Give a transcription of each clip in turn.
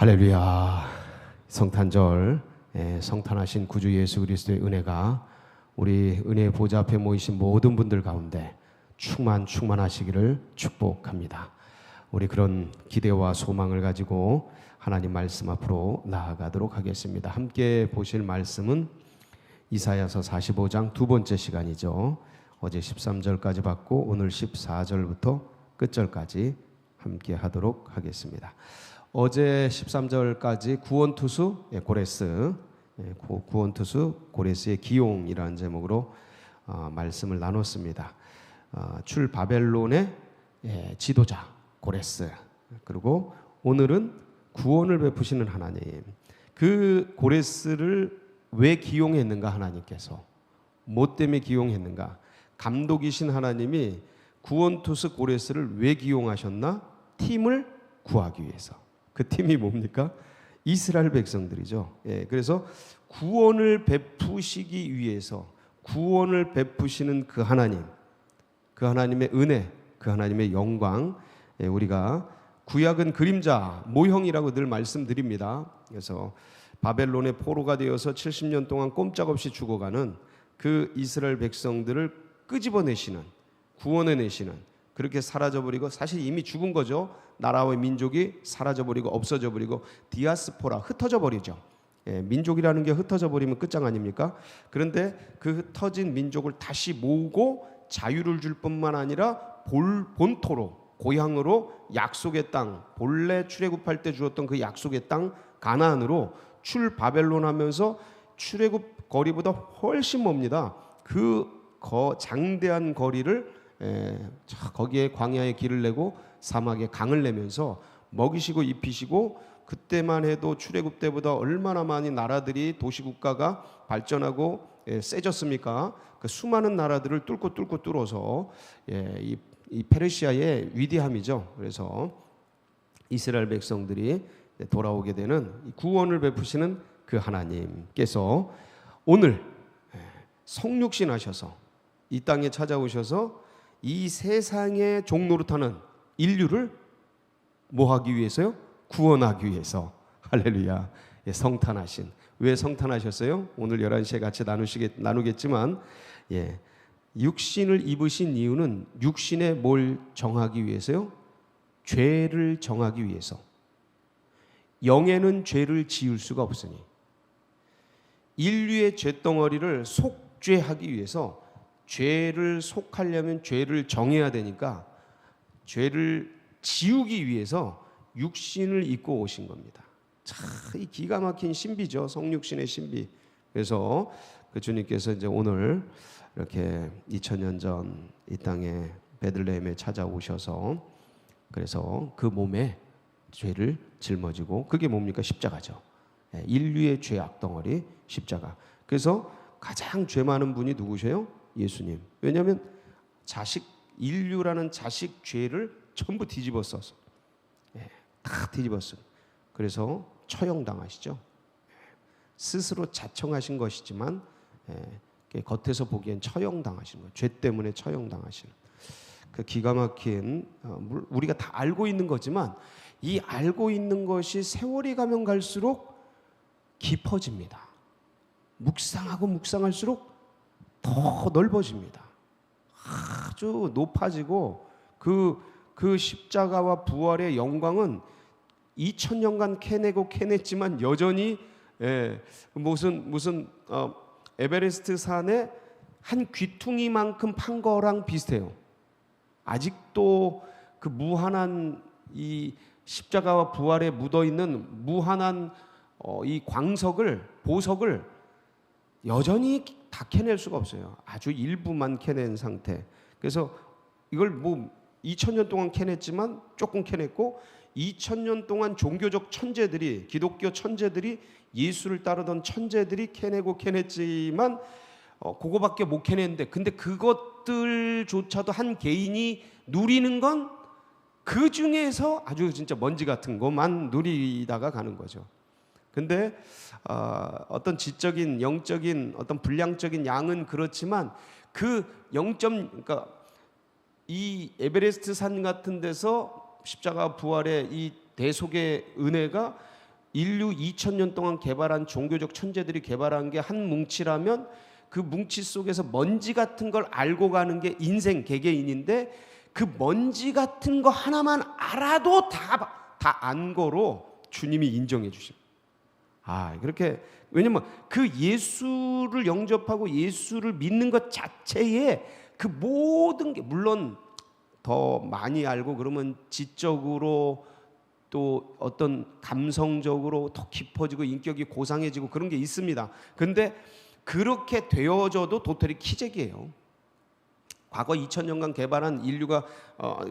할렐루야. 성탄절, 성탄하신 구주 예수 그리스도의 은혜가 우리 은혜의 보좌 앞에 모이신 모든 분들 가운데 충만하시기를 축복합니다. 우리 그런 기대와 소망을 가지고 하나님 말씀 앞으로 나아가도록 하겠습니다. 함께 보실 말씀은 이사야서 45장 두 번째 시간이죠. 어제 13절까지 받고 오늘 14절부터 끝절까지 함께 하도록 하겠습니다. 어제 13절까지 구원투수 고레스, 구원투수 고레스의 기용이라는 제목으로 말씀을 나눴습니다. 출 바벨론의 지도자 고레스, 그리고 오늘은 구원을 베푸시는 하나님. 그 고레스를 왜 기용했는가? 하나님께서 뭐 때문에 기용했는가? 감독이신 하나님이 구원투수 고레스를 왜 기용하셨나? 팀을 구하기 위해서. 그 팀이 뭡니까? 이스라엘 백성들이죠. 그래서 구원을 베푸시기 위해서, 구원을 베푸시는 그 하나님, 그 하나님의 은혜, 그 하나님의 영광, 우리가 구약은 그림자, 모형이라고 늘 말씀드립니다. 그래서 바벨론의 포로가 되어서 70년 동안 꼼짝없이 죽어가는 그 이스라엘 백성들을 끄집어내시는, 구원해내시는, 그렇게 사라져버리고 사실 이미 죽은 거죠. 나라와 민족이 사라져버리고 없어져버리고 디아스포라, 흩어져버리죠. 민족이라는 게 흩어져버리면 끝장 아닙니까? 그런데 그 흩어진 민족을 다시 모으고 자유를 줄 뿐만 아니라 본토로, 고향으로, 약속의 땅, 본래 출애굽할 때 주었던 그 약속의 땅 가나안으로 출 바벨론 하면서 출애굽 거리보다 훨씬 멉니다. 그 장대한 거리를 거기에 광야에 길을 내고 사막에 강을 내면서 먹이시고 입히시고, 그때만 해도 출애굽 때보다 얼마나 많이 나라들이, 도시국가가 발전하고 세졌습니까? 그 수많은 나라들을 뚫어서 이 페르시아의 위대함이죠. 그래서 이스라엘 백성들이 돌아오게 되는 구원을 베푸시는 그 하나님께서 오늘 성육신 하셔서 이 땅에 찾아오셔서 이 세상의 종노릇하는 인류를 뭐 하기 위해서요? 구원하기 위해서. 할렐루야. 성탄하신. 왜 성탄하셨어요? 오늘 11시에 같이 나누겠지만, 육신을 입으신 이유는 육신에 뭘 정하기 위해서요? 죄를 정하기 위해서. 영에는 죄를 지을 수가 없으니 인류의 죄덩어리를 속죄하기 위해서, 죄를 속하려면 죄를 정해야 되니까 죄를 지우기 위해서 육신을 입고 오신 겁니다. 참 이 기가 막힌 신비죠. 성육신의 신비. 그래서 그 주님께서 이제 오늘 이렇게 2000년 전 이 땅에 베들레헴에 찾아오셔서, 그래서 그 몸에 죄를 짊어지고, 그게 뭡니까? 십자가죠. 인류의 죄악 덩어리 십자가. 그래서 가장 죄 많은 분이 누구세요? 예수님. 왜냐하면 인류라는 자식 죄를 전부 뒤집어 써서, 다 뒤집었어요. 그래서 처형당하시죠. 스스로 자청하신 것이지만 겉에서 보기엔 처형당하시는 거예요. 죄 때문에 처형당하시는 그 기가 막힌, 우리가 다 알고 있는 거지만 이 알고 있는 것이 세월이 가면 갈수록 깊어집니다. 묵상하고 묵상할수록 더 넓어집니다. 아주 높아지고 그 십자가와 부활의 영광은 2000년간 캐냈지만 여전히 무슨 에베레스트 산의 한 귀퉁이만큼 판 거랑 비슷해요. 아직도 그 무한한 이 십자가와 부활에 묻어 있는 무한한 이 보석을 여전히 다 캐낼 수가 없어요. 아주 일부만 캐낸 상태. 그래서 이걸 2000년 동안 캐냈지만 조금 캐냈고, 2000년 동안 종교적 천재들이, 기독교 천재들이, 예수를 따르던 천재들이 캐냈지만 그거밖에 못 캐냈는데, 근데 그것들조차도 한 개인이 누리는 건 그 중에서 아주 진짜 먼지 같은 것만 누리다가 가는 거죠. 근데 어떤 지적인, 영적인, 어떤 분량적인 양은 그렇지만 그 그러니까 이 에베레스트 산 같은 데서 십자가 부활의 이 대속의 은혜가 인류 2000년 동안 개발한 종교적 천재들이 개발한 게 한 뭉치라면 그 뭉치 속에서 먼지 같은 걸 알고 가는 게 인생 개개인인데 그 먼지 같은 거 하나만 알아도 다 안 거로 주님이 인정해 주십니다. 그렇게, 왜냐면 그 예수를 영접하고 예수를 믿는 것 자체에 그 모든 게, 물론 더 많이 알고 그러면 지적으로 또 어떤 감성적으로 더 깊어지고 인격이 고상해지고 그런 게 있습니다. 근데 그렇게 되어져도 도토리 키재기예요. 과거 2000년간 개발한 인류가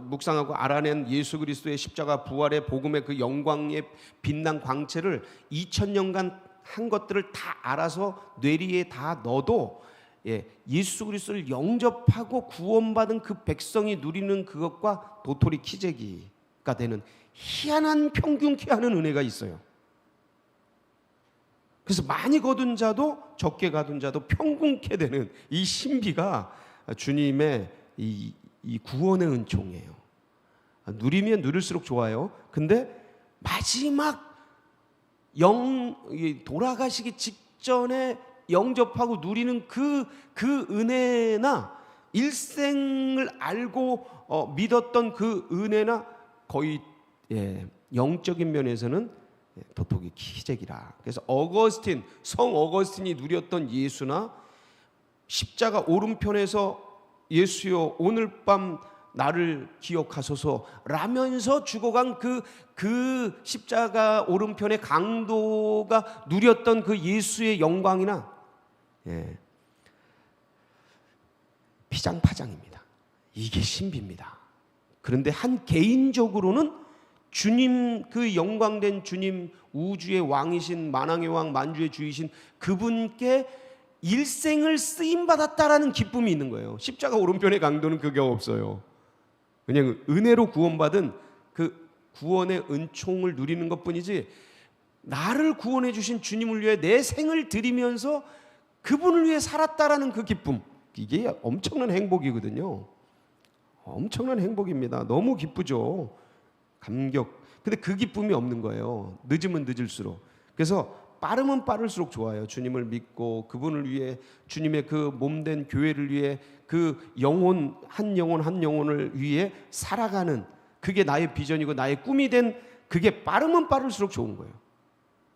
묵상하고 알아낸 예수 그리스도의 십자가 부활의 복음의 그 영광의 빛난 광채를 2000년간 한 것들을 다 알아서 뇌리에 다 넣어도 예수 그리스도를 영접하고 구원받은 그 백성이 누리는 그것과 도토리 키재기가 되는 희한한, 평균케 하는 은혜가 있어요. 그래서 많이 거둔 자도 적게 거둔 자도 평균케 되는 이 신비가 주님의 이 구원의 은총이에요. 누리면 누릴수록 좋아요. 근데 마지막 돌아가시기 직전에 영접하고 누리는 그 은혜나 일생을 알고 믿었던 그 은혜나 거의 영적인 면에서는 도토리 키재기라. 그래서 성 어거스틴이 누렸던 예수나 십자가 오른편에서 예수여 오늘 밤 나를 기억하소서 라면서 죽어간 그 십자가 오른편의 강도가 누렸던 그 예수의 영광이나 피장파장입니다. 이게 신비입니다. 그런데 한 개인적으로는 주님, 그 영광된 주님, 우주의 왕이신, 만왕의 왕, 만주의 주이신 그분께 일생을 쓰임받았다라는 기쁨이 있는 거예요. 십자가 오른편의 강도는 그게 없어요. 그냥 은혜로 구원받은 그 구원의 은총을 누리는 것뿐이지, 나를 구원해 주신 주님을 위해 내 생을 드리면서 그분을 위해 살았다라는 그 기쁨, 이게 엄청난 행복이거든요. 엄청난 행복입니다. 너무 기쁘죠. 감격. 근데 그 기쁨이 없는 거예요. 늦으면 늦을수록. 그래서 빠르면 빠를수록 좋아요. 주님을 믿고 그분을 위해, 주님의 그 몸된 교회를 위해, 그 영혼 한 영혼을 위해 살아가는, 그게 나의 비전이고 나의 꿈이 된, 그게 빠르면 빠를수록 좋은 거예요.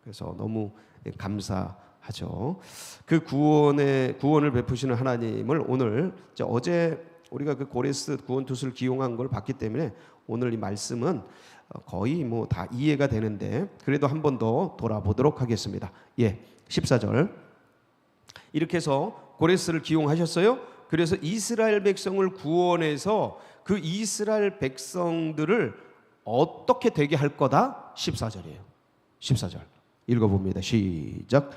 그래서 너무 감사하죠. 그 구원을 베푸시는 하나님을 오늘, 어제 우리가 그 고레스 구원투수를 기용한 걸 봤기 때문에 오늘 이 말씀은 거의 뭐 다 이해가 되는데, 그래도 한 번 더 돌아보도록 하겠습니다. 14절. 이렇게 해서 고레스를 기용하셨어요. 그래서 이스라엘 백성을 구원해서 그 이스라엘 백성들을 어떻게 되게 할 거다? 14절이에요. 14절 읽어봅니다. 시작.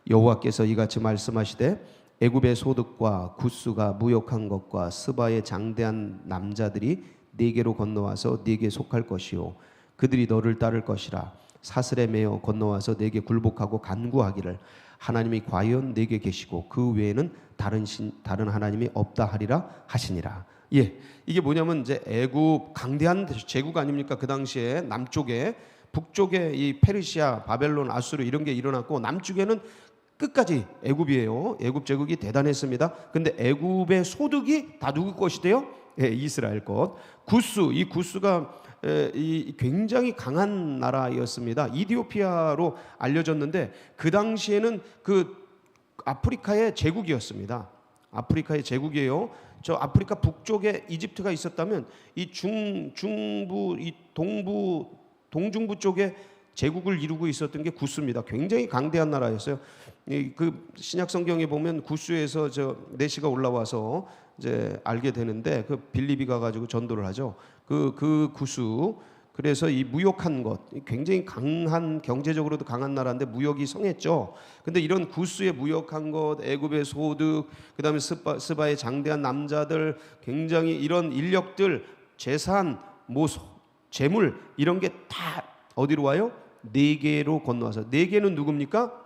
여호와께서 이같이 말씀하시되 애굽의 소득과 굿수가 무역한 것과 스바의 장대한 남자들이 네게로 건너와서 네게 속할 것이요 그들이 너를 따를 것이라. 사슬에 매어 건너와서 네게 굴복하고 간구하기를 하나님이 과연 네게 계시고 그 외에는 다른 하나님이 없다 하리라 하시니라. 이게 뭐냐면 이제 애굽, 강대한 제국 아닙니까? 그 당시에 남쪽에, 북쪽에 이 페르시아, 바벨론, 아수르 이런 게 일어났고, 남쪽에는 끝까지 애굽이에요. 애굽 제국이 대단했습니다. 근데 애굽의 소득이 다 누구 것이대요? 이스라엘 것. 구스, 이 구스가 굉장히 강한 나라였습니다. 이디오피아로 알려졌는데 그 당시에는 그 아프리카의 제국이었습니다. 아프리카의 제국이에요. 저 아프리카 북쪽에 이집트가 있었다면 이 중부, 이 동중부 쪽에 제국을 이루고 있었던 게 구스입니다. 굉장히 강대한 나라였어요. 그 신약 성경에 보면 구스에서 저 내시가 올라와서 이제 알게 되는데, 그 빌립이 가가지고 전도를 하죠. 그 구스. 그래서 이 무역한 것, 굉장히 강한, 경제적으로도 강한 나라인데 무역이 성했죠. 근데 이런 구스의 무역한 것, 애굽의 소득, 그다음에 스바의 장대한 남자들, 굉장히 이런 인력들, 재산, 재물 이런 게 다 어디로 와요? 네게로 건너와서. 네게는 누굽니까?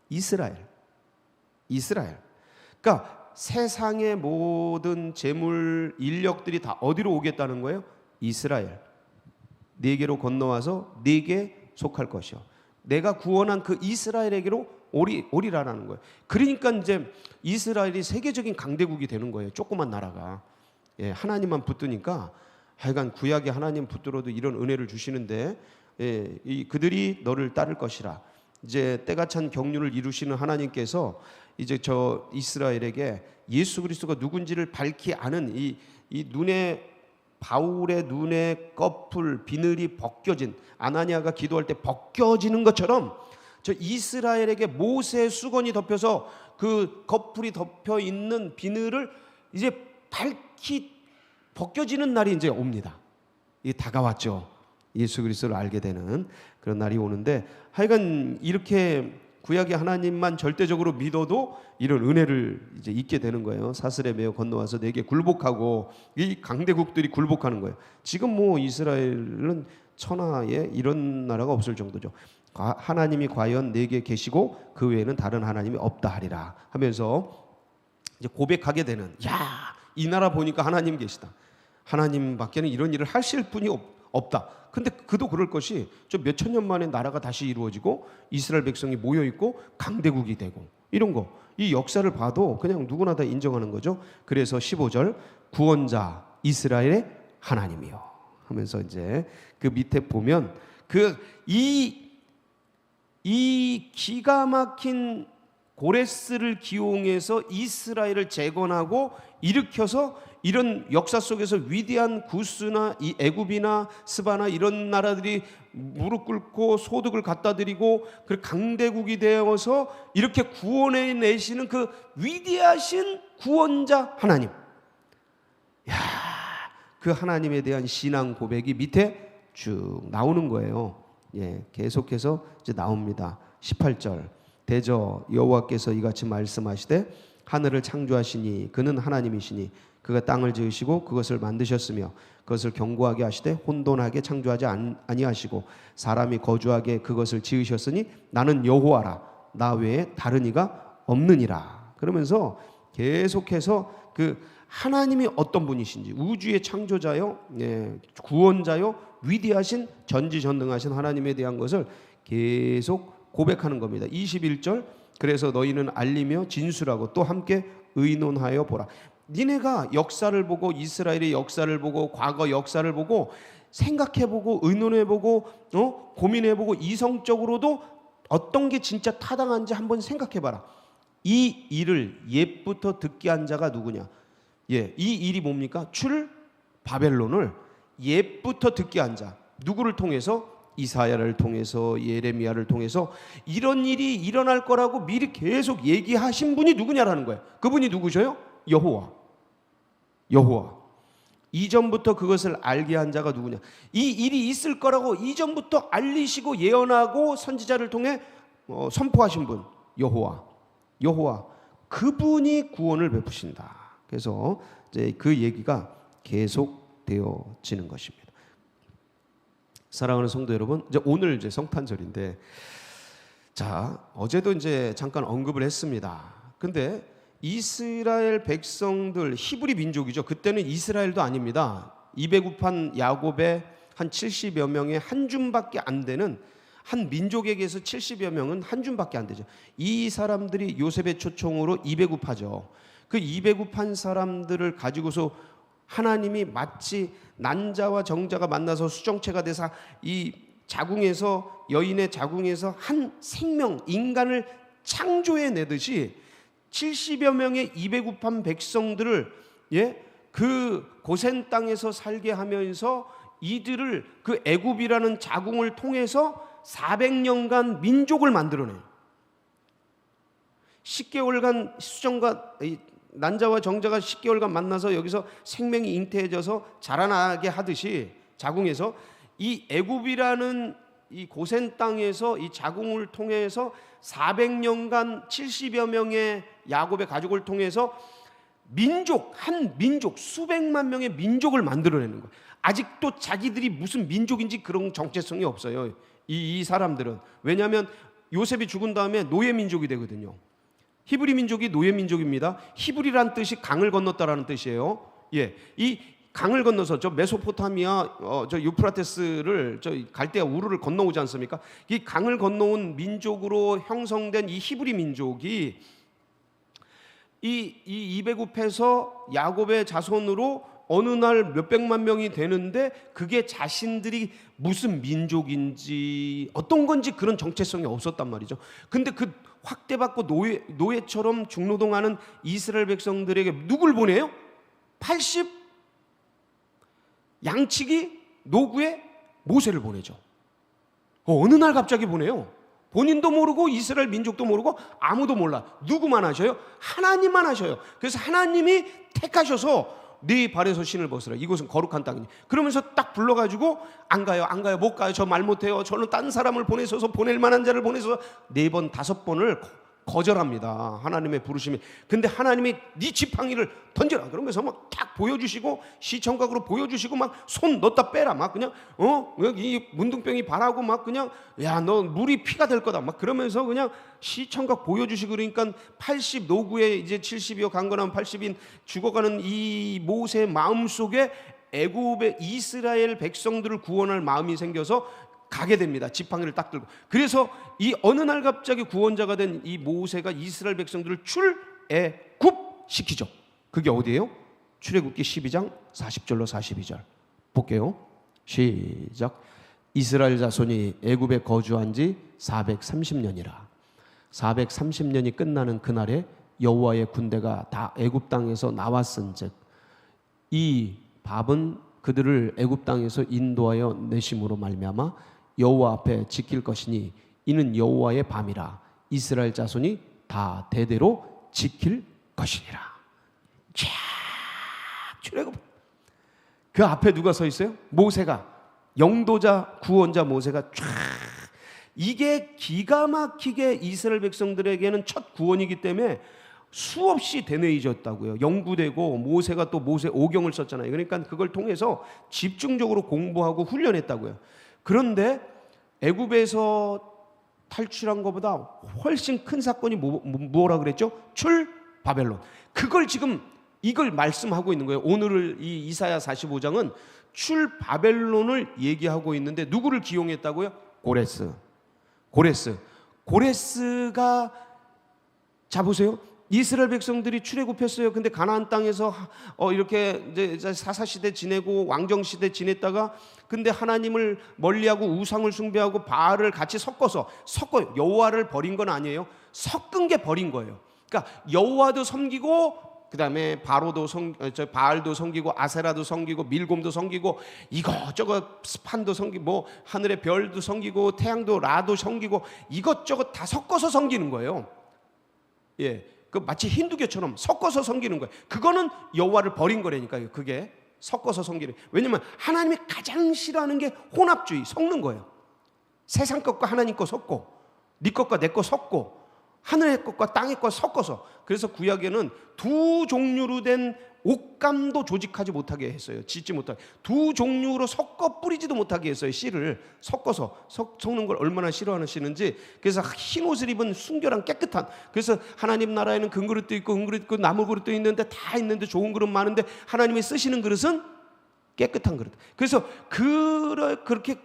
이스라엘. 그러니까 세상의 모든 재물, 인력들이 다 어디로 오겠다는 거예요? 이스라엘. 네게로 건너와서 네게 속할 것이요. 내가 구원한 그 이스라엘에게로 오리라라는 거예요. 그러니까 이제 이스라엘이 세계적인 강대국이 되는 거예요. 조그만 나라가. 예, 하나님만 붙드니까 하여간 구약에 하나님 붙들어도 이런 은혜를 주시는데, 예, 그들이 너를 따를 것이라. 이제 때가 찬 경륜을 이루시는 하나님께서 이제 저 이스라엘에게 예수 그리스도가 누군지를 밝히 아는 이 눈에, 바울의 눈에 꺼풀 비늘이 벗겨진, 아나니아가 기도할 때 벗겨지는 것처럼 저 이스라엘에게 모세의 수건이 덮여서 그 꺼풀이 덮여 있는 비늘을 이제 밝히 벗겨지는 날이 이제 옵니다. 이게 다가왔죠. 예수 그리스도를 알게 되는 그런 날이 오는데, 하여간 이렇게 구약의 하나님만 절대적으로 믿어도 이런 은혜를 이제 잊게 되는 거예요. 사슬에 매어 건너와서 내게 굴복하고, 이 강대국들이 굴복하는 거예요. 지금 뭐 이스라엘은 천하에 이런 나라가 없을 정도죠. 하나님이 과연 내게 계시고 그 외에는 다른 하나님이 없다 하리라 하면서 이제 고백하게 되는, 야, 이 나라 보니까 하나님 계시다. 하나님밖에는 이런 일을 하실 분이 없다. 근데 그도 그럴 것이 좀 몇천 년 만에 나라가 다시 이루어지고 이스라엘 백성이 모여 있고 강대국이 되고 이런 거, 이 역사를 봐도 그냥 누구나 다 인정하는 거죠. 그래서 15절 구원자 이스라엘의 하나님이요 하면서 이제 그 밑에 보면 이 기가 막힌 고레스를 기용해서 이스라엘을 재건하고 일으켜서 이런 역사 속에서 위대한 구스나 이 애굽이나 스바나 이런 나라들이 무릎 꿇고 소득을 갖다 드리고 그 강대국이 되어서 이렇게 구원해 내시는 그 위대하신 구원자 하나님, 야, 그 하나님에 대한 신앙 고백이 밑에 쭉 나오는 거예요. 예, 계속해서 이제 나옵니다. 18절 대저 여호와께서 이같이 말씀하시되 하늘을 창조하시니 그는 하나님이시니 그가 땅을 지으시고 그것을 만드셨으며 그것을 견고하게 하시되 혼돈하게 창조하지 아니하시고 사람이 거주하게 그것을 지으셨으니 나는 여호와라 나 외에 다른 이가 없느니라. 그러면서 계속해서 그 하나님이 어떤 분이신지, 우주의 창조자요, 예, 구원자요, 위대하신 전지전능하신 하나님에 대한 것을 계속 고백하는 겁니다. 21절 그래서 너희는 알리며 진술하고 또 함께 의논하여 보라. 니네가 역사를 보고 이스라엘의 역사를 보고 과거 역사를 보고 생각해보고 의논해보고 고민해보고 이성적으로도 어떤 게 진짜 타당한지 한번 생각해봐라. 이 일을 옛부터 듣게 한 자가 누구냐? 예, 이 일이 뭡니까? 바벨론을 옛부터 듣게 한 자, 누구를 통해서? 이사야를 통해서, 예레미야를 통해서 이런 일이 일어날 거라고 미리 계속 얘기하신 분이 누구냐라는 거예요. 그분이 누구셔요? 여호와. 이전부터 그것을 알게 한 자가 누구냐? 이 일이 있을 거라고 이전부터 알리시고 예언하고 선지자를 통해 선포하신 분, 여호와. 그분이 구원을 베푸신다. 그래서 이제 그 얘기가 계속되어지는 것입니다. 사랑하는 성도 여러분, 이제 오늘 이제 성탄절인데, 자, 어제도 이제 잠깐 언급을 했습니다. 근데 이스라엘 백성들, 히브리 민족이죠. 그때는 이스라엘도 아닙니다. 이배굽한 야곱의 한 70여 명의 한 줌밖에 안 되는 한 민족에게서 70여 명은 한 줌밖에 안 되죠. 이 사람들이 요셉의 초청으로 이배굽하죠. 그 이배굽한 사람들을 가지고서 하나님이 마치 난자와 정자가 만나서 수정체가 돼서 이 자궁에서, 여인의 자궁에서 한 생명, 인간을 창조해 내듯이 70여 명의 이배굽한 백성들을, 예, 그 고센 땅에서 살게 하면서 이들을 그 애굽이라는 자궁을 통해서 400년간 민족을 만들어내요. 10개월간 수정과 난자와 정자가 10개월간 만나서 여기서 생명이 잉태해져서 자라나게 하듯이 자궁에서 이 애굽이라는 이 고센 땅에서 이 자궁을 통해서 400년간 70여 명의 야곱의 가족을 통해서 한 민족 수백만 명의 민족을 만들어내는 거예요. 아직도 자기들이 무슨 민족인지 그런 정체성이 없어요. 이 사람들은. 왜냐하면 요셉이 죽은 다음에 노예 민족이 되거든요. 히브리 민족이 노예 민족입니다. 히브리란 뜻이 강을 건넜다라는 뜻이에요. 예, 이 강을 건너서 저 메소포타미아 저 유프라테스를 저 갈대아 우르를 건너오지 않습니까? 이 강을 건너온 민족으로 형성된 이 히브리 민족이 이 이베굽에서 야곱의 자손으로 어느 날 몇백만 명이 되는데 그게 자신들이 무슨 민족인지 어떤 건지 그런 정체성이 없었단 말이죠. 근데 그 확대받고 노예처럼 중노동하는 이스라엘 백성들에게 누굴 보내요? 80 양치기 노구에 모세를 보내죠. 어느 날 갑자기 보내요. 본인도 모르고 이스라엘 민족도 모르고 아무도 몰라. 누구만 하셔요? 하나님만 하셔요. 그래서 하나님이 택하셔서 네 발에서 신을 벗으라. 이곳은 거룩한 땅이니. 그러면서 딱 불러가지고 안 가요, 안 가요, 못 가요. 저 말 못해요. 저는 딴 사람을 보내셔서 보낼 만한 자를 보내서 4번 5번을 거절합니다. 하나님의 부르심이. 근데 하나님이 네 지팡이를 던져라. 그러면서 막 딱 보여주시고 시청각으로 보여주시고 막 손 넣었다 빼라. 막 그냥 이 문둥병이 바라고 막 그냥 야 너 물이 피가 될 거다. 막 그러면서 그냥 시청각 보여주시고 그러니까 80 노구에 이제 70이요 강건한 80인 죽어가는 이 모세의 마음속에 애굽의 이스라엘 백성들을 구원할 마음이 생겨서 가게 됩니다. 지팡이를 딱 들고. 그래서 이 어느 날 갑자기 구원자가 된 이 모세가 이스라엘 백성들을 출애굽시키죠. 그게 어디예요? 출애굽기 12장 40절로 42절 볼게요. 시작. 이스라엘 자손이 애굽에 거주한 지 430년이라 430년이 끝나는 그날에 여호와의 군대가 다 애굽 땅에서 나왔은즉 이 밥은 그들을 애굽 땅에서 인도하여 내심으로 말미암아 여호와 앞에 지킬 것이니 이는 여호와의 밤이라 이스라엘 자손이 다 대대로 지킬 것이니라. 쫙 출애굽. 그 앞에 누가 서 있어요? 모세가, 영도자 구원자 모세가 쫙. 이게 기가 막히게 이스라엘 백성들에게는 첫 구원이기 때문에 수없이 되뇌이졌다고요. 연구되고 모세가 또 모세 오경을 썼잖아요. 그러니까 그걸 통해서 집중적으로 공부하고 훈련했다고요. 그런데 애굽에서 탈출한 것보다 훨씬 큰 사건이 뭐라 그랬죠? 출바벨론. 그걸 지금 이걸 말씀하고 있는 거예요. 오늘 이 이사야 45장은 출바벨론을 얘기하고 있는데 누구를 기용했다고요? 고레스가 자 보세요. 이스라엘 백성들이 출애굽했어요. 근데 가나안 땅에서 이렇게 이제 사사 시대 지내고 왕정 시대 지냈다가 근데 하나님을 멀리하고 우상을 숭배하고 바알을 같이 섞어요. 여호와를 버린 건 아니에요. 섞은 게 버린 거예요. 그러니까 여호와도 섬기고 그다음에 바알도 섬기고 아세라도 섬기고 밀곰도 섬기고 이것저것 스판도 섬기고 뭐 하늘의 별도 섬기고 태양도 라도 섬기고 이것저것 다 섞어서 섬기는 거예요. 예. 그 마치 힌두교처럼 섞어서 섬기는 거예요. 그거는 여호와를 버린 거라니까요. 그게 섞어서 섬기는. 왜냐면 하나님이 가장 싫어하는 게 혼합주의, 섞는 거예요. 세상 것과 하나님 것 섞고 네 것과 내 것 섞고 하늘의 것과 땅의 것 섞어서. 그래서 구약에는 두 종류로 된 옷감도 조직하지 못하게 했어요. 짓지 못하게. 두 종류로 섞어 뿌리지도 못하게 했어요. 씨를 섞어서 섞는 걸 얼마나 싫어하시는지. 그래서 흰 옷을 입은 순결한 깨끗한. 그래서 하나님 나라에는 금 그릇도 있고 은 그릇도 있고 나무 그릇도 있는데 다 있는데 좋은 그릇 많은데 하나님이 쓰시는 그릇은 깨끗한 그릇. 그래서 그렇게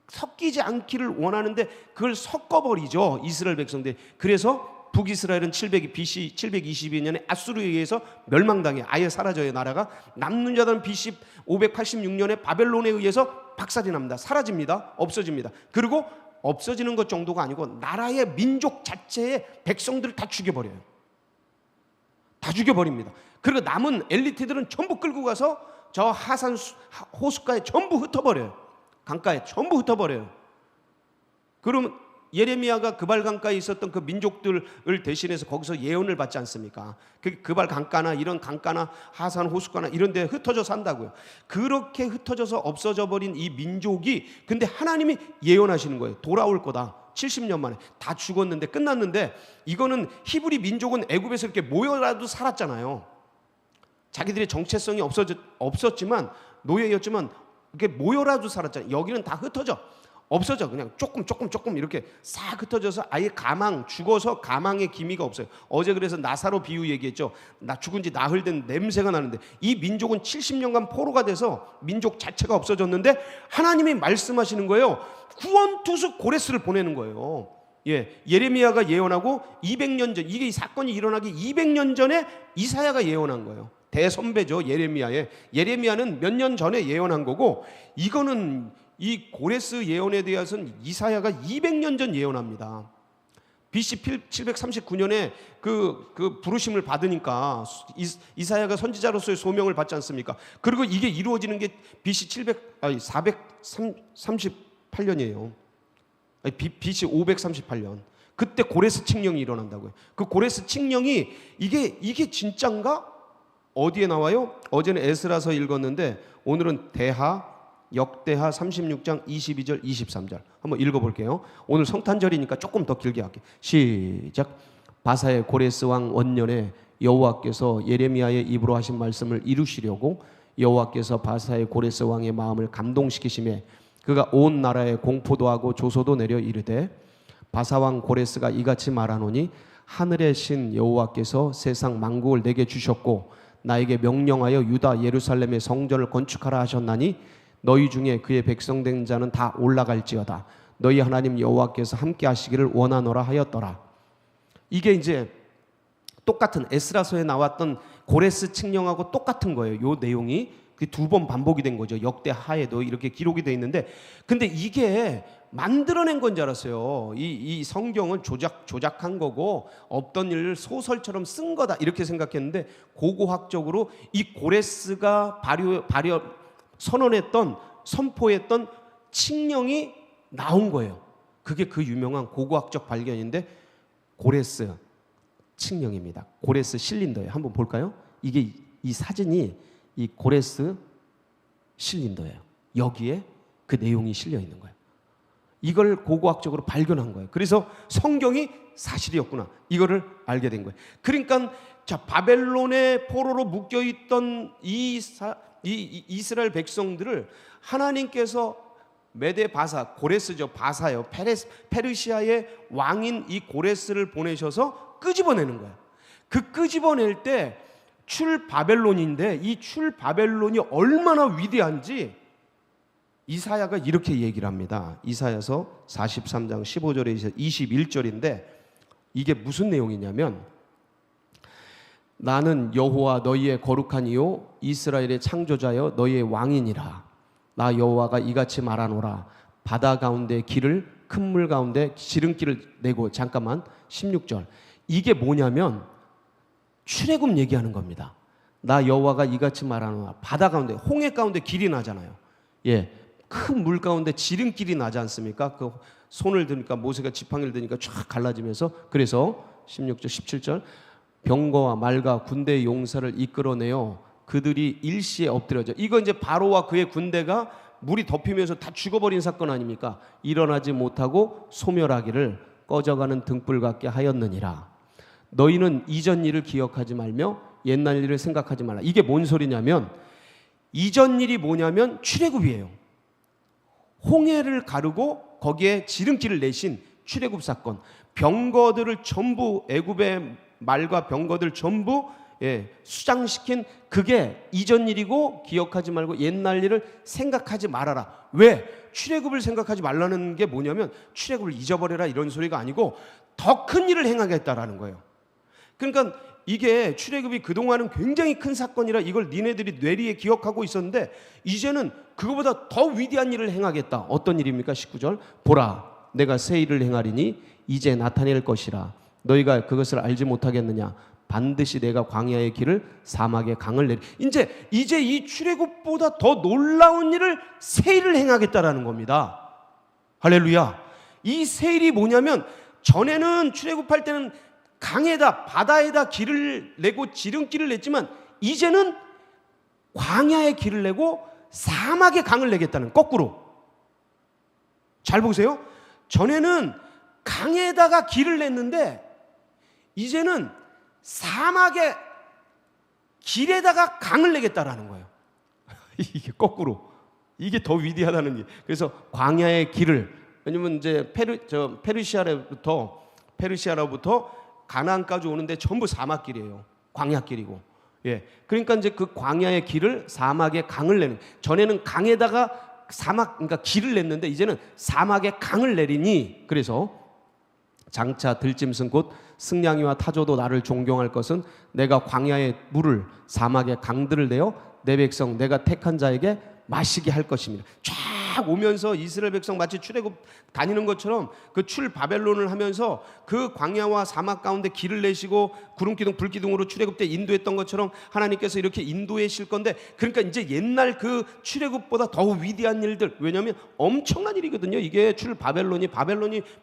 섞이지 않기를 원하는데 그걸 섞어버리죠. 이스라엘 백성들. 그래서 북이스라엘은 BC 722년에 아수르에 의해서 멸망당해 아예 사라져요. 나라가. 남는 자들은 BC 586년에 바벨론에 의해서 박살이 납니다. 사라집니다. 없어집니다. 그리고 없어지는 것 정도가 아니고 나라의 민족 자체의 백성들을 다 죽여버려요. 다 죽여버립니다. 그리고 남은 엘리트들은 전부 끌고 가서 저 하산 호숫가에 전부 흩어버려요. 강가에 전부 흩어버려요. 그러면 예레미야가 그발 강가에 있었던 그 민족들을 대신해서 거기서 예언을 받지 않습니까? 그발 강가나 이런 강가나 하산 호숫가나 이런 데 흩어져 산다고요. 그렇게 흩어져서 없어져 버린 이 민족이 근데 하나님이 예언하시는 거예요. 돌아올 거다. 70년 만에 다 죽었는데 끝났는데 이거는 히브리 민족은 애굽에서 이렇게 모여라도 살았잖아요. 자기들의 정체성이 없었지만 노예였지만 이렇게 모여라도 살았잖아요. 여기는 다 흩어져. 없어져. 그냥 조금 이렇게 싹 흩어져서 아예 죽어서 가망의 기미가 없어요. 어제 그래서 나사로 비유 얘기했죠. 나 죽은 지 나흘 된 냄새가 나는데, 이 민족은 70년간 포로가 돼서 민족 자체가 없어졌는데 하나님이 말씀하시는 거예요. 구원투수 고레스를 보내는 거예요. 예레미야가 예언하고 200년 전, 이게 이 사건이 일어나기 200년 전에 이사야가 예언한 거예요. 대선배죠. 예레미야는 몇 년 전에 예언한 거고, 이거는 이 고레스 예언에 대해서는 이사야가 200년 전 예언합니다. BC 739년에 그 부르심을 받으니까 이사야가 선지자로서의 소명을 받지 않습니까? 그리고 이게 이루어지는 게 BC 438년이에요. BC 538년. 그때 고레스 칙령이 일어난다고요. 그 고레스 칙령이 이게 진짠가? 어디에 나와요? 어제는 에스라서 읽었는데 오늘은 역대하 36장 22절 23절 한번 읽어볼게요. 오늘 성탄절이니까 조금 더 길게 할게요. 시작. 바사의 고레스 왕 원년에 여호와께서 예레미야의 입으로 하신 말씀을 이루시려고 여호와께서 바사의 고레스 왕의 마음을 감동시키심에 그가 온 나라에 공포도 하고 조소도 내려 이르되, 바사왕 고레스가 이같이 말하노니 하늘의 신 여호와께서 세상 만국을 내게 주셨고 나에게 명령하여 유다 예루살렘의 성전을 건축하라 하셨나니 너희 중에 그의 백성된 자는 다 올라갈지어다. 너희 하나님 여호와께서 함께 하시기를 원하노라 하였더라. 이게 이제 똑같은 에스라서에 나왔던 고레스 칙령하고 똑같은 거예요. 요 내용이 두 번 반복이 된 거죠. 역대하에도 이렇게 기록이 돼 있는데, 근데 이게 만들어낸 건 줄 알았어요. 이 성경은 조작한 거고 없던 일을 소설처럼 쓴 거다 이렇게 생각했는데, 고고학적으로 이 고레스가 선포했던 칙령이 나온 거예요. 그게 그 유명한 고고학적 발견인데 고레스 칙령입니다. 고레스 실린더예요. 한번 볼까요? 이게 이 사진이 이 고레스 실린더예요. 여기에 그 내용이 실려 있는 거예요. 이걸 고고학적으로 발견한 거예요. 그래서 성경이 사실이었구나, 이거를 알게 된 거예요. 그러니까 바벨론의 포로로 묶여있던 이 이스라엘 백성들을 하나님께서 메데 바사, 고레스죠. 바사요. 페르시아의 왕인 이 고레스를 보내셔서 끄집어내는 거예요. 그 끄집어낼 때 출바벨론인데, 이 출바벨론이 얼마나 위대한지 이사야가 이렇게 얘기를 합니다. 이사야서 43장 15절에서 21절인데 이게 무슨 내용이냐면, 나는 여호와 너희의 거룩한 이요 이스라엘의 창조자여 너희의 왕이니라. 나 여호와가 이같이 말하노라. 바다 가운데 길을, 큰 물 가운데 지름길을 내고. 잠깐만, 16절. 이게 뭐냐면 출애굽 얘기하는 겁니다. 나 여호와가 이같이 말하노라. 바다 가운데, 홍해 가운데 길이 나잖아요. 큰 물 가운데 지름길이 나지 않습니까? 그 손을 드니까, 모세가 지팡이를 드니까 쫙 갈라지면서. 그래서 16절 17절, 병거와 말과 군대의 용사를 이끌어내어 그들이 일시에 엎드려져. 이거 이제 바로와 그의 군대가 물이 덮이면서 다 죽어버린 사건 아닙니까? 일어나지 못하고 소멸하기를 꺼져가는 등불 같게 하였느니라. 너희는 이전 일을 기억하지 말며 옛날 일을 생각하지 말라. 이게 뭔 소리냐면, 이전 일이 뭐냐면 출애굽이에요. 홍해를 가르고 거기에 지름길을 내신 출애굽 사건. 병거들을 전부, 애굽의 말과 병거들 전부 수장시킨, 그게 이전 일이고 기억하지 말고 옛날 일을 생각하지 말아라. 왜? 출애굽을 생각하지 말라는 게 뭐냐면, 출애굽을 잊어버려라 이런 소리가 아니고 더 큰 일을 행하겠다라는 거예요. 그러니까 이게 출애굽이 그동안은 굉장히 큰 사건이라 이걸 니네들이 뇌리에 기억하고 있었는데, 이제는 그거보다 더 위대한 일을 행하겠다. 어떤 일입니까? 19절. 보라, 내가 새 일을 행하리니 이제 나타낼 것이라. 너희가 그것을 알지 못하겠느냐? 반드시 내가 광야의 길을, 사막의 강을 내리. 이제 이 출애굽보다 더 놀라운 일을, 새 일을 행하겠다라는 겁니다. 할렐루야. 이 새 일이 뭐냐면, 전에는 출애굽할 때는 강에다, 바다에다 길을 내고 지름길을 냈지만 이제는 광야의 길을 내고 사막의 강을 내겠다는, 거꾸로. 잘 보세요. 전에는 강에다가 길을 냈는데 이제는 사막의 길에다가 강을 내겠다라는 거예요. 이게 거꾸로. 이게 더 위대하다는 게. 그래서 광야의 길을, 왜냐면 이제 페르시아로부터 가나안까지 오는데 전부 사막길이에요. 광야길이고. 예. 그러니까 이제 그 광야의 길을 사막의 강을 내는, 전에는 강에다가 그러니까 길을 냈는데 이제는 사막의 강을 내리니, 그래서 장차 들짐승 곧 승냥이와 타조도 나를 존경할 것은 내가 광야의 물을 사막의 강들을 내어 내 백성 내가 택한 자에게 마시게 할 것입니다. 쫙 오면서 이스라엘 백성 마치 출애굽 다니는 것처럼 그 출바벨론을 하면서 그 광야와 사막 가운데 길을 내시고 구름기둥 불기둥으로 출애굽 때 인도했던 것처럼 하나님께서 이렇게 인도하실 건데, 그러니까 이제 옛날 그 출애굽보다 더 위대한 일들, 왜냐하면 엄청난 일이거든요. 이게 바벨론이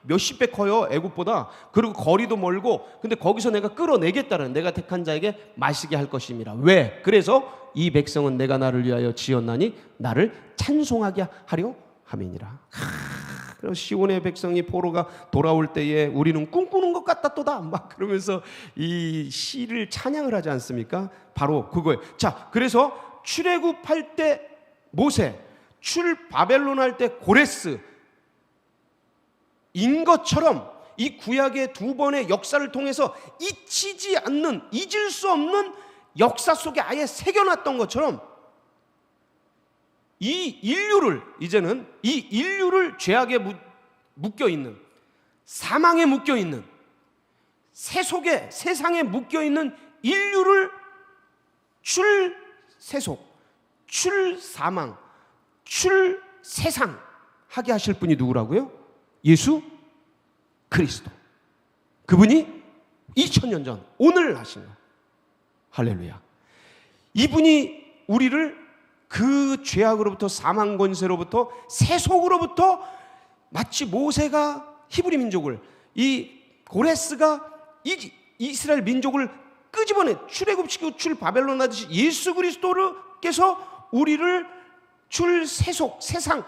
몇십 배 커요, 애굽보다. 그리고 거리도 멀고, 근데 거기서 내가 끌어내겠다는, 내가 택한 자에게 마시게 할 것입니다. 왜? 그래서 이 백성은 내가 나를 위하여 지었나니 나를 찬송하게 하려 함이니라. 그래서 시온의 백성이 포로가 돌아올 때에 우리는 꿈꾸는 것 같다 또다 막 그러면서 이 시를 찬양을 하지 않습니까? 바로 그거예요. 자, 그래서 출애굽할 때 모세, 바벨론 할 때 고레스 인 것처럼 이 구약의 두 번의 역사를 통해서 잊히지 않는, 잊을 수 없는 역사 속에 아예 새겨놨던 것처럼 이 인류를, 이제는 이 인류를 죄악에 묶여있는, 사망에 묶여있는, 세상에 묶여있는 인류를 출세속, 출사망, 출세상 하게 하실 분이 누구라고요? 예수 그리스도. 그분이 2000년 전 오늘 하신 거. 할렐루야. 이분이 우리를 그 죄악으로부터, 사망 권세로부터, 세속으로부터, 마치 모세가 히브리 민족을, 이 고레스가 이스라엘 민족을 끄집어내 출애굽시키고 출바벨론 하듯이 예수 그리스도께서 우리를 세속, 세상,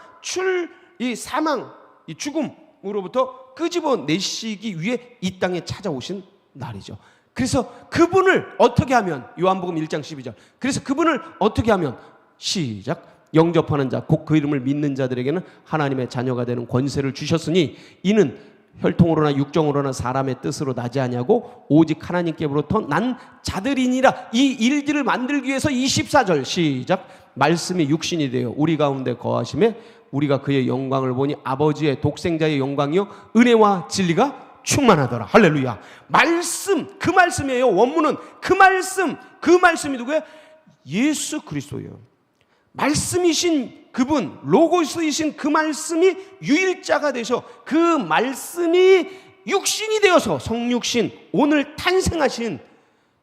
이 사망, 이 죽음으로부터 끄집어내시기 위해 이 땅에 찾아오신 날이죠. 그래서 그분을 어떻게 하면, 요한복음 1장 12절, 그래서 그분을 어떻게 하면, 시작, 영접하는 자 곧 그 이름을 믿는 자들에게는 하나님의 자녀가 되는 권세를 주셨으니 이는 혈통으로나 육정으로나 사람의 뜻으로 나지 아니하고 오직 하나님께로부터 난 자들이니라. 이 일들을 만들기 위해서 24절 시작, 말씀이 육신이 되어 우리 가운데 거하심에 우리가 그의 영광을 보니 아버지의 독생자의 영광이요 은혜와 진리가 충만하더라. 할렐루야. 말씀, 그 말씀이에요. 원문은 그 말씀이 누구예요? 예수 그리스도예요. 말씀이신 그분, 로고스이신 그 말씀이 유일자가 되셔 그 말씀이 육신이 되어서 성육신, 오늘 탄생하신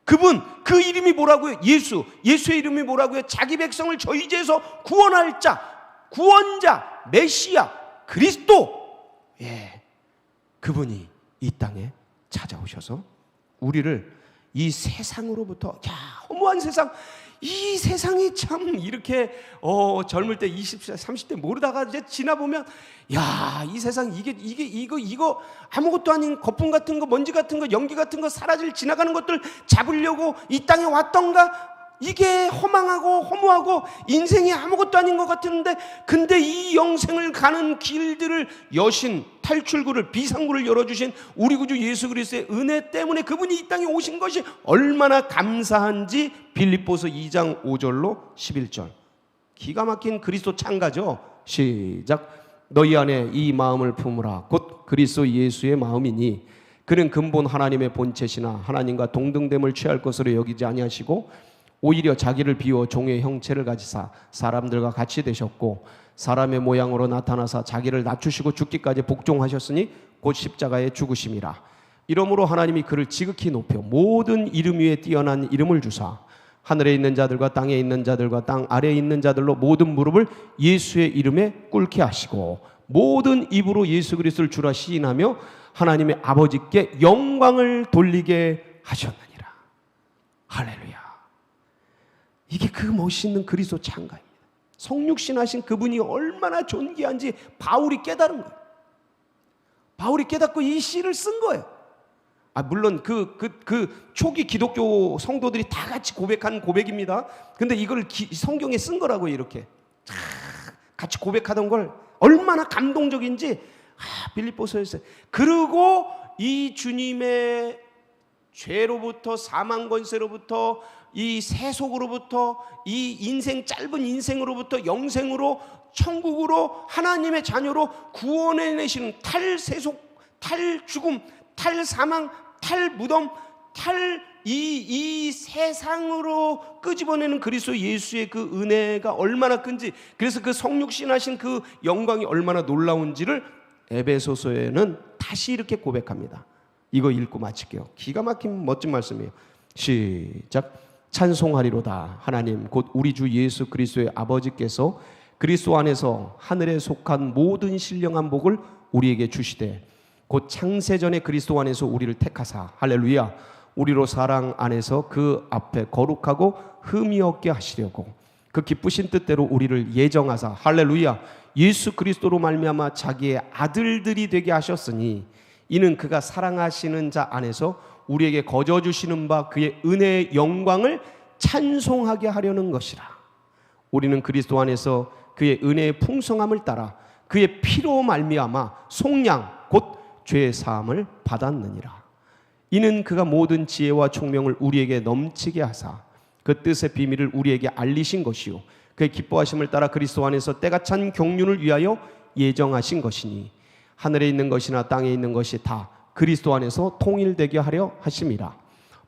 그분, 그 이름이 뭐라고요? 예수. 예수의 이름이 뭐라고요? 자기 백성을 저희 죄에서 구원할 자, 구원자, 메시아, 그리스도. 예, 그분이 이 땅에 찾아오셔서 우리를 이 세상으로부터, 야, 허무한 세상, 이 세상이 참 이렇게 젊을 때 20대 30대 모르다가 이제 지나보면, 야, 이 세상 이거 아무것도 아닌 거품 같은 거, 먼지 같은 거, 연기 같은 거, 사라질 지나가는 것들 잡으려고 이 땅에 왔던가? 이게 허망하고 허무하고 인생이 아무것도 아닌 것 같은데, 근데 이 영생을 가는 길들을 여신, 탈출구를, 비상구를 열어주신 우리 구주 예수 그리스도의 은혜 때문에 그분이 이 땅에 오신 것이 얼마나 감사한지 빌립보서 2장 5절로 11절. 기가 막힌 그리스도 찬가죠. 시작, 너희 안에 이 마음을 품으라 곧 그리스도 예수의 마음이니 그는 근본 하나님의 본체시나 하나님과 동등됨을 취할 것으로 여기지 아니하시고 오히려 자기를 비워 종의 형체를 가지사 사람들과 같이 되셨고 사람의 모양으로 나타나사 자기를 낮추시고 죽기까지 복종하셨으니 곧 십자가에 죽으심이라. 이러므로 하나님이 그를 지극히 높여 모든 이름 위에 뛰어난 이름을 주사 하늘에 있는 자들과 땅에 있는 자들과 땅 아래에 있는 자들로 모든 무릎을 예수의 이름에 꿇게 하시고 모든 입으로 예수 그리스도를 주라 시인하며 하나님의 아버지께 영광을 돌리게 하셨느니라. 할렐루야. 이게 그 멋있는 그리스도 찬가입니다. 성육신하신 그분이 얼마나 존귀한지 바울이 깨달은 거예요. 바울이 깨닫고 이 시를 쓴 거예요. 물론 그 초기 기독교 성도들이 다 같이 고백한 고백입니다. 근데 이걸 성경에 쓴 거라고요. 이렇게 같이 고백하던 걸 얼마나 감동적인지 빌립보서에서. 그리고 이 주님의 죄로부터, 사망 권세로부터, 이 세속으로부터, 이 인생, 짧은 인생으로부터 영생으로, 천국으로, 하나님의 자녀로 구원해내시는 탈세속, 탈죽음, 탈사망, 탈무덤, 이 세상으로 끄집어내는 그리스도 예수의 그 은혜가 얼마나 큰지, 그래서 그 성육신하신 그 영광이 얼마나 놀라운지를 에베소서에는 다시 이렇게 고백합니다. 이거 읽고 마칠게요. 기가 막힌 멋진 말씀이에요. 시작. 찬송하리로다. 하나님 곧 우리 주 예수 그리스도의 아버지께서 그리스도 안에서 하늘에 속한 모든 신령한 복을 우리에게 주시되 곧 창세전에 그리스도 안에서 우리를 택하사 할렐루야 우리로 사랑 안에서 그 앞에 거룩하고 흠이 없게 하시려고 그 기쁘신 뜻대로 우리를 예정하사 할렐루야 예수 그리스도로 말미암아 자기의 아들들이 되게 하셨으니 이는 그가 사랑하시는 자 안에서 우리에게 거저 주시는 바 그의 은혜의 영광을 찬송하게 하려는 것이라. 우리는 그리스도 안에서 그의 은혜의 풍성함을 따라 그의 피로 말미암아 속량 곧 죄의 사함을 받았느니라. 이는 그가 모든 지혜와 총명을 우리에게 넘치게 하사 그 뜻의 비밀을 우리에게 알리신 것이요 그의 기뻐하심을 따라 그리스도 안에서 때가 찬 경륜을 위하여 예정하신 것이니 하늘에 있는 것이나 땅에 있는 것이 다 그리스도 안에서 통일되게 하려 하심이라.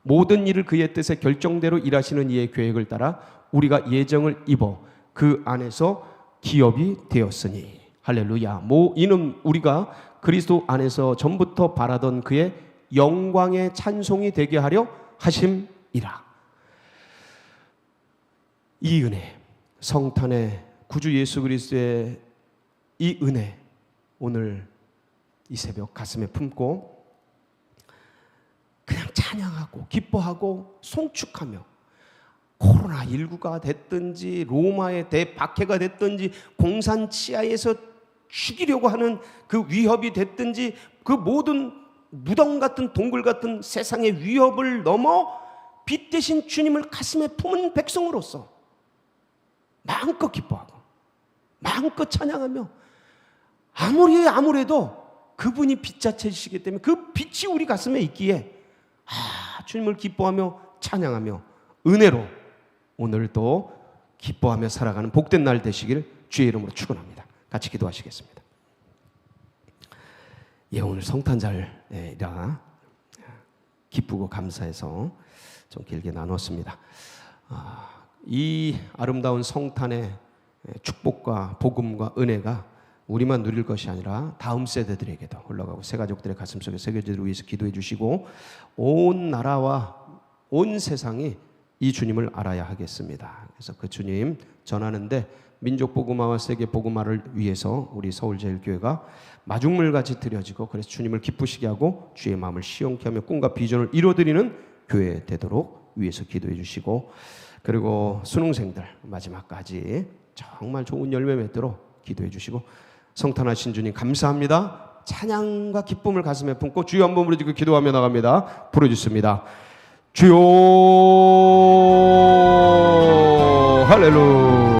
모든 일을 그의 뜻의 결정대로 일하시는 이의 계획을 따라 우리가 예정을 입어 그 안에서 기업이 되었으니 할렐루야. 이는 우리가 그리스도 안에서 전부터 바라던 그의 영광의 찬송이 되게 하려 하심이라. 이 은혜, 성탄의 구주 예수 그리스도의 이 은혜, 오늘 이 새벽 가슴에 품고 그냥 찬양하고 기뻐하고 송축하며 코로나19가 됐든지 로마의 대박해가 됐든지 공산 치하에서 죽이려고 하는 그 위협이 됐든지 그 모든 무덤 같은 동굴 같은 세상의 위협을 넘어 빛 대신 주님을 가슴에 품은 백성으로서 마음껏 기뻐하고 마음껏 찬양하며 아무래도 그분이 빛 자체이시기 때문에 그 빛이 우리 가슴에 있기에 주님을 기뻐하며 찬양하며 은혜로 오늘도 기뻐하며 살아가는 복된 날 되시길 주의 이름으로 축원합니다. 같이 기도하시겠습니다. 예, 오늘 성탄절이라 기쁘고 감사해서 좀 길게 나눴습니다. 이 아름다운 성탄의 축복과 복음과 은혜가 우리만 누릴 것이 아니라 다음 세대들에게도 흘러가고 새 가족들의 가슴속에 새겨지도록 위해서 기도해 주시고 온 나라와 온 세상이 이 주님을 알아야 하겠습니다. 그래서 그 주님 전하는데 민족 복음화와 세계 복음화를 위해서 우리 서울제일교회가 마중물같이 드려지고 그래서 주님을 기쁘시게 하고 주의 마음을 시원케 하며 꿈과 비전을 이루어드리는 교회 되도록 위해서 기도해 주시고 그리고 수능생들 마지막까지 정말 좋은 열매 맺도록 기도해 주시고 성탄하신 주님 감사합니다. 찬양과 기쁨을 가슴에 품고 주여 한번 부르짖고 기도하며 나갑니다. 부르짖습니다. 주여 할렐루야.